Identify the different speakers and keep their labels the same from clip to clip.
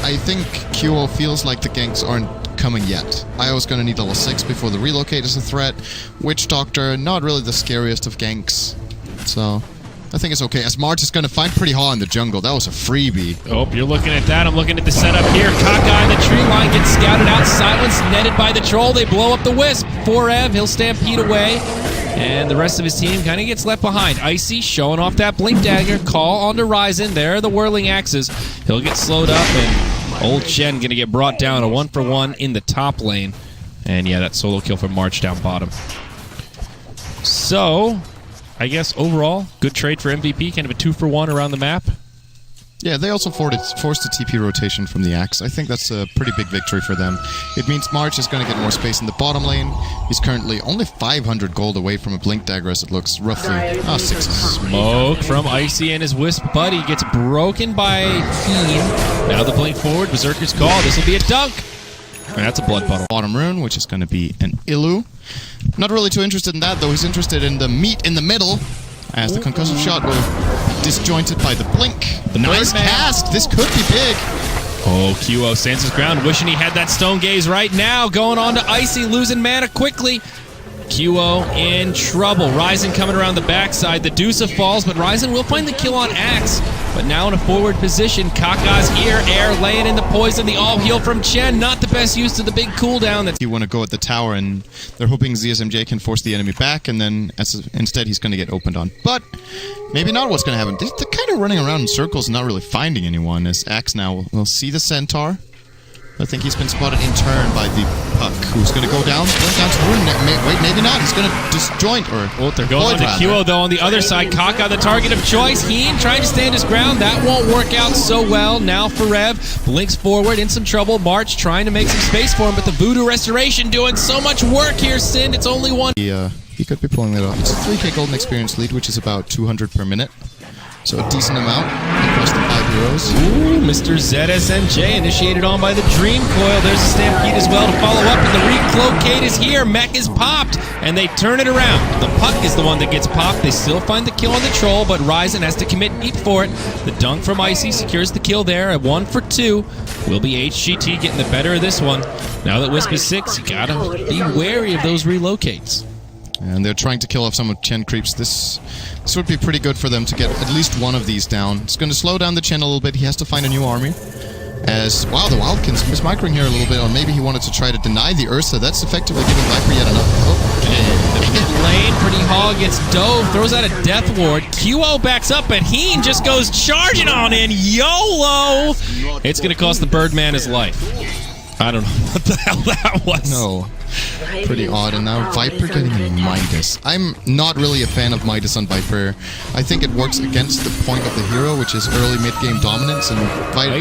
Speaker 1: I think QO feels like the ganks aren't coming yet. IO's gonna need level 6 before the relocate is a threat. Witch Doctor, not really the scariest of ganks. So, I think it's okay. As March is gonna find pretty hard in the jungle. That was a freebie.
Speaker 2: Oh, you're looking at that. I'm looking at the setup here. Kaka in the tree line gets scouted out. Silence netted by the troll. They blow up the Wisp. 4Ev, he'll stampede away. And the rest of his team kind of gets left behind. Icy showing off that Blink Dagger. Call onto Ryzen. There are the whirling axes. He'll get slowed up, and old Chen going to get brought down. A 1-for-1 in the top lane. And yeah, that solo kill from March down bottom. So, I guess overall, good trade for MVP. Kind of a 2-for-1 around the map.
Speaker 1: Yeah, they also forced a TP rotation from the Axe. I think that's a pretty big victory for them. It means March is going to get more space in the bottom lane. He's currently only 500 gold away from a Blink Dagger, as it looks, roughly 6.
Speaker 2: Smoke from Icy and his Wisp buddy gets broken by Keen. Now the blink forward, Berserker's call. This will be a dunk. And that's a blood puddle. Bottom rune, which is going to be an Illu. Not really too interested in that, though. He's interested in the meat in the middle, as the concussive shot will be disjointed by the blink. The nice cast! This could be big! Oh, QO stands his ground, wishing he had that Stone Gaze right now. Going on to Icy, losing mana quickly. QO in trouble. Ryzen coming around the backside. The Deuce falls, but Ryzen will find the kill on Axe. But now in a forward position, Kaka's here. Air laying in the poison. The all-heal from Chen. Not the best use of the big cooldown. You want to go at the tower, and they're hoping ZSMJ can force the enemy back, and then instead he's going to get opened on. But maybe not what's going to happen. They're kind of running around in circles and not really finding anyone, as Axe now will see the Centaur. I think he's been spotted in turn by the Puck, who's going to go down. Going down to the rune. Wait, maybe not. He's going to disjoint, or they're going on to QO, though, on the other side. Kaka, the target of choice. Heen trying to stand his ground. That won't work out so well. Now Forev blinks forward, in some trouble. March trying to make some space for him, but the Voodoo Restoration doing so much work here, Sin. It's only one.
Speaker 1: He could be pulling that off. It's a 3k golden experience lead, which is about 200 per minute. So a decent amount across the 5 heroes.
Speaker 2: Ooh, Mr. ZSMJ initiated on by the Dream Coil. There's a Stampede as well to follow up, and the Reclocate is here. Mech is popped, and they turn it around. The Puck is the one that gets popped. They still find the kill on the Troll, but Ryzen has to commit deep for it. The dunk from Icy secures the kill there at 1-for-2. Will be HGT getting the better of this one. Now that Wisp is 6, you gotta be wary of those relocates.
Speaker 1: And they're trying to kill off some of Chen creeps. This would be pretty good for them to get at least one of these down. It's going to slow down the Chen a little bit. He has to find a new army. As, wow, the Wildkins mismicroing here a little bit, or maybe he wanted to try to deny the Ursa. That's effectively giving Viper yet another.
Speaker 2: The lane, Pretty Hog gets dove, throws out a Death Ward. QO backs up, and Heen just goes charging on in. YOLO! It's going to cost the Birdman his life. I don't know what the hell that was.
Speaker 1: No. Pretty odd, and now Viper getting a Midas. I'm not really a fan of Midas on Viper. I think it works against the point of the hero, which is early mid-game dominance, and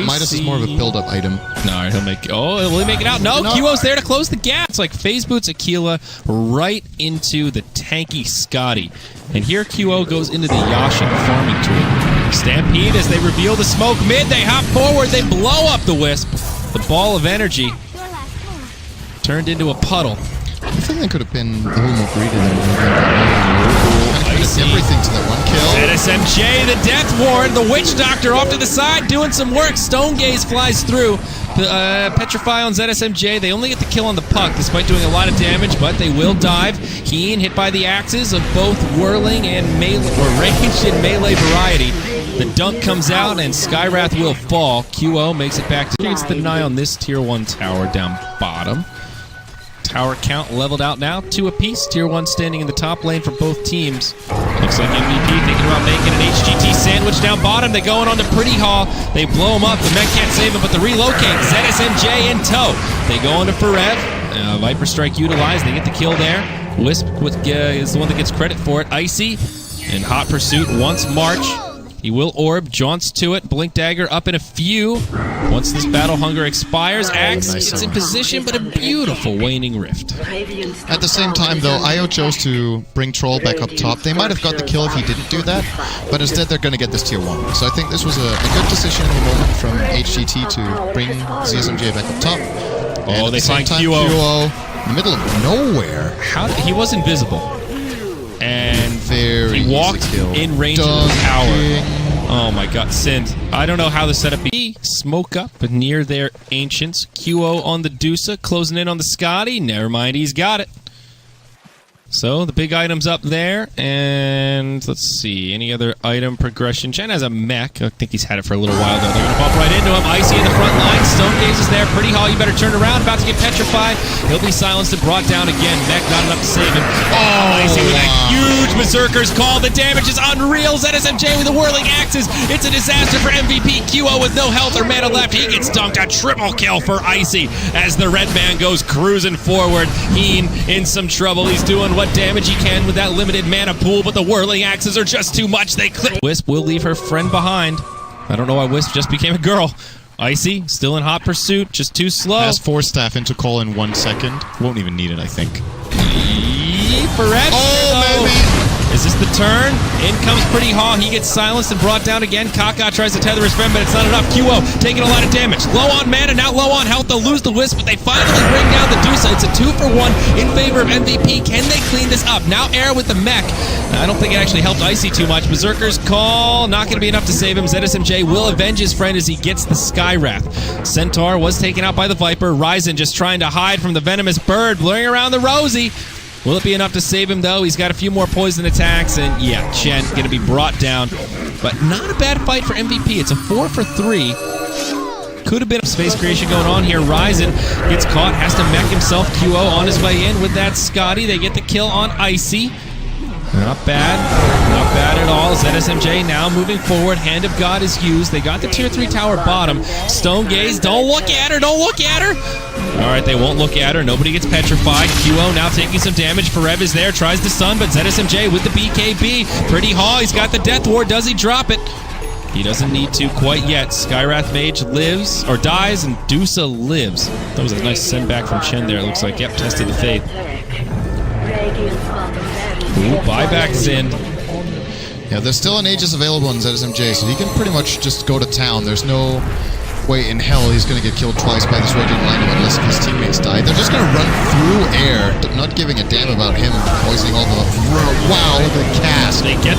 Speaker 1: Midas is more of a build-up item.
Speaker 2: No, he'll make... Oh, will he make it out? No, QO's there to close the gap. It's like phase boots Aquila right into the tanky Scotty. And here QO goes into the Yasha farming tool. Stampede as they reveal the smoke mid. They hop forward. They blow up the Wisp. The ball of energy turned into a puddle.
Speaker 1: I think that could have been a little more greedy than everything to that one kill.
Speaker 2: ZSMJ, the Death Ward, the Witch Doctor off to the side doing some work. Stone Gaze flies through. The Petrify on ZSMJ. They only get the kill on the Puck, despite doing a lot of damage, but they will dive. Keen hit by the axes of both whirling and melee, or ranged and melee variety. The dunk comes out, and Skywrath will fall. QO makes it back to gets the deny on this Tier 1 tower down bottom. Tower count leveled out now, 2 apiece. Tier 1 standing in the top lane for both teams. Looks like MVP thinking about making an HGT sandwich down bottom. They going on to Pretty Hall. They blow him up. The mech can't save him, but the relocate. ZSMJ in tow. They go on to Forev. Viper Strike utilized. They get the kill there. Wisp is the one that gets credit for it. Icy in hot pursuit once March. He will orb, jaunts to it. Blink Dagger up in a few. Once this battle hunger expires, Axe gets in position, but a beautiful waning rift.
Speaker 1: At the same time, though, IO chose to bring Troll back up top. They might have got the kill if he didn't do that, but instead they're going to get this Tier 1. So I think this was a good decision in the moment from HGT to bring ZSMJ back up top.
Speaker 2: Oh, they find QO
Speaker 1: in the middle of nowhere.
Speaker 2: He was invisible. And
Speaker 1: he
Speaker 2: walked in range of the tower. Oh my god, Sind. I don't know how the setup be. Smoke up near their Ancients. QO on the Dusa, closing in on the Scotty. Never mind, he's got it. So, the big item's up there, and let's see, any other item progression? Chen has a mech. I think he's had it for a little while, though. They're going to bump right into him. Icy in the front line. Stone Gaze is there. Pretty Hall, you better turn around. About to get petrified. He'll be silenced and brought down again. Mech not enough to save him. Oh, Icy with a huge Berserker's Call. The damage is unreal. ZSMJ with the whirling axes. It's a disaster for MVP. QO with no health or mana left. He gets dunked. A triple kill for Icy as the red man goes cruising forward. Heen in some trouble. He's doing what damage he can with that limited mana pool, but the whirling axes are just too much. They clip. Wisp will leave her friend behind. I don't know why Wisp just became a girl. Icy, still in hot pursuit, just too slow.
Speaker 1: Has Force Staff into call in 1 second. Won't even need it, I think.
Speaker 2: Maybe. Is this the turn? In comes Pretty Haw. He gets silenced and brought down again. Kaka tries to tether his friend, but it's not enough. QO taking a lot of damage. Low on mana, now low on health. They'll lose the Wisp, but they finally bring down the Dusa. It's a 2-for-1 in favor of MVP. Can they clean this up? Now Air with the mech. I don't think it actually helped Icy too much. Berserker's Call, not going to be enough to save him. ZSMJ will avenge his friend as he gets the Sky Wrath. Centaur was taken out by the Viper. Ryzen just trying to hide from the venomous bird, blurring around the Rosie. Will it be enough to save him, though? He's got a few more poison attacks, and yeah, Chen going to be brought down. But not a bad fight for MVP. It's a 4-for-3. Could have been space creation going on here. Ryzen gets caught, has to mech himself. QO on his way in with that Scotty. They get the kill on Icy. Not bad. Not bad at all. ZSMJ now moving forward. Hand of God is used. They got the tier 3 tower bottom. Stone Gaze. Don't look at her. Don't look at her. All right, they won't look at her. Nobody gets petrified. QO now taking some damage. Forev is there. Tries to stun, but ZSMJ with the BKB. Pretty Haw. He's got the Death Ward. Does he drop it? He doesn't need to quite yet. Skywrath Mage lives, or dies, and Dusa lives. That was a nice send back from Chen there, it looks like. Yep, tested the faith. Ooh, buyback Sind.
Speaker 1: Yeah, there's still an Aegis available on ZSMJ, so he can pretty much just go to town. There's no way in hell he's going to get killed twice by this Radiant Rhino unless his teammates die. They're just going to run through air, not giving a damn about him poisoning all the... Wow, look at the cast.
Speaker 2: They get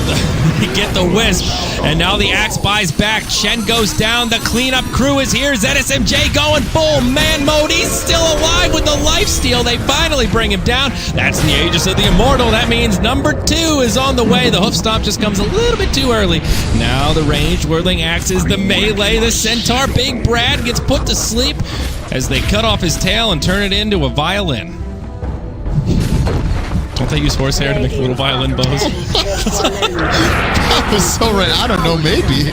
Speaker 2: the Wisp, and now the Axe buys back. Chen goes down. The cleanup crew is here. ZSMJ going full man mode. He's still alive with the lifesteal. They finally bring him down. That's the Aegis of the Immortal. That means number 2 is on the way. The Hoof Stomp just comes a little bit too early. Now the ranged whirling axes, the melee, the Centaur. Big Brad gets put to sleep as they cut off his tail and turn it into a violin. Don't they use horsehair to make little violin bows?
Speaker 1: That was so right. I don't know, maybe.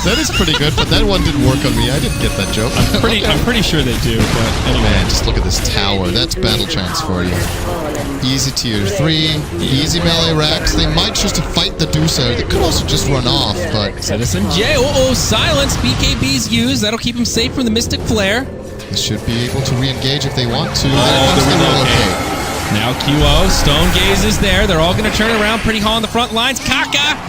Speaker 1: That is pretty good, but that one didn't work on me. I didn't get that joke.
Speaker 2: I'm pretty sure they do, but anyway.
Speaker 1: Man, just look at this tower. That's battle chance for you. Easy tier 3, easy melee racks. They might choose to fight the Dusa. They could also just run off, but...
Speaker 2: ZSMJ, silence. BKB's used. That'll keep him safe from the Mystic Flare.
Speaker 1: They should be able to re-engage if they want to. Okay.
Speaker 2: Now QO, Stone Gaze is there. They're all going to turn around. Pretty Haw on the front lines. Kaka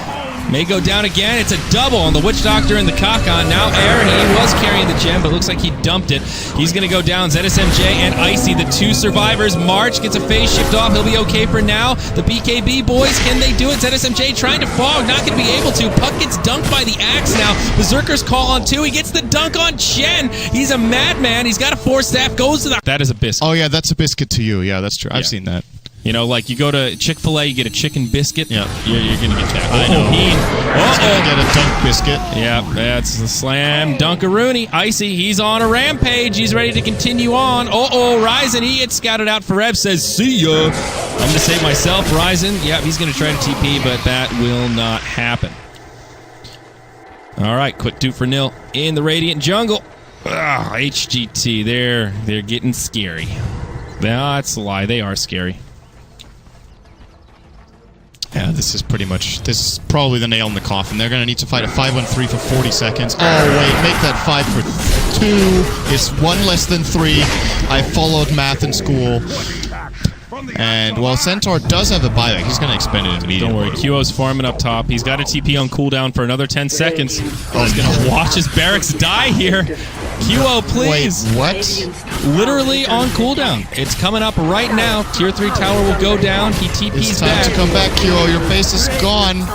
Speaker 2: may go down again. It's a double on the Witch Doctor and the Kaka. Now Air, he was carrying the gem, but looks like he dumped it. He's going to go down. ZSMJ and Icy, the 2 survivors. March gets a phase shift off. He'll be okay for now. The BKB boys, can they do it? ZSMJ trying to fog, not going to be able to. Puck gets dunked by the Axe now. Berserker's Call on 2. He gets the dunk on Chen. He's a madman. He's got a Force Staff, goes to the... That is a biscuit.
Speaker 1: Oh, yeah, that's a biscuit to you. Yeah, that's true. I've seen that.
Speaker 2: You know, like you go to Chick-fil-A, you get a chicken biscuit.
Speaker 1: Yeah.
Speaker 2: You're going to get that.
Speaker 1: I know. He's going to get a dunk biscuit.
Speaker 2: Yeah, that's the slam dunkaroony. Icy, he's on a rampage. He's ready to continue on. Ryzen, he gets scouted out. Forev says, see ya. I'm going to save myself. Ryzen, yeah, he's going to try to TP, but that will not happen. All right, quick 2-for-0 in the Radiant Jungle. HGT, they're getting scary. That's a lie. They are scary.
Speaker 1: Yeah, this is probably the nail in the coffin. They're going to need to fight a 5-1-3 for 40 seconds. Oh, wait, make that 5 for 2. It's 1 less than 3. I followed math in school. And, well, Centaur does have a buyback. He's going to expend it immediately.
Speaker 2: Don't worry, QO's farming up top. He's got a TP on cooldown for another 10 seconds. He's going to watch his barracks die here. QO, please.
Speaker 1: Wait, what?
Speaker 2: Literally on cooldown. It's coming up right now. Tier 3 tower will go down. He TP's
Speaker 1: It's time
Speaker 2: back.
Speaker 1: to come back, QO. Your base is gone.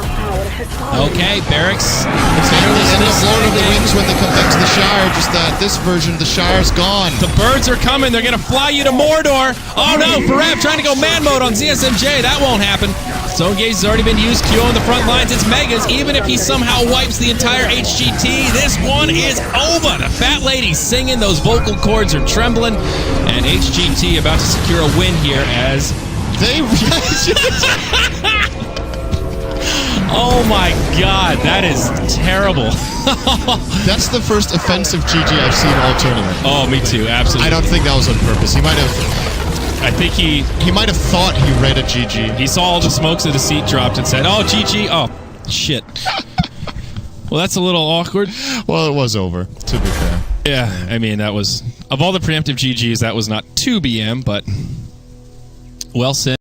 Speaker 2: Okay, Barracks.
Speaker 1: It's like the end of Lord of the Rings when they come back to the Shire, just that this version, the Shire's gone.
Speaker 2: The birds are coming. They're going to fly you to Mordor. Oh, no. Farab trying to go man mode on ZSMJ. That won't happen. Zone Gauge has already been used. Q on the front lines. It's Megas. Even if he somehow wipes the entire HGT, this one is over. The fat lady's singing. Those vocal cords are trembling. And HGT about to secure a win here as... Oh my god, that is terrible.
Speaker 1: That's the first offensive GG I've seen all tournament.
Speaker 2: Oh, me too, absolutely.
Speaker 1: I don't think that was on purpose. He might have...
Speaker 2: I think he
Speaker 1: might have thought he read a GG.
Speaker 2: He saw all the smokes of the seat dropped and said, oh, GG, oh, shit. Well, that's a little awkward.
Speaker 1: Well, it was over, to be fair.
Speaker 2: Yeah, I mean, that was... Of all the preemptive GGs, that was not 2 BM, but... Well said.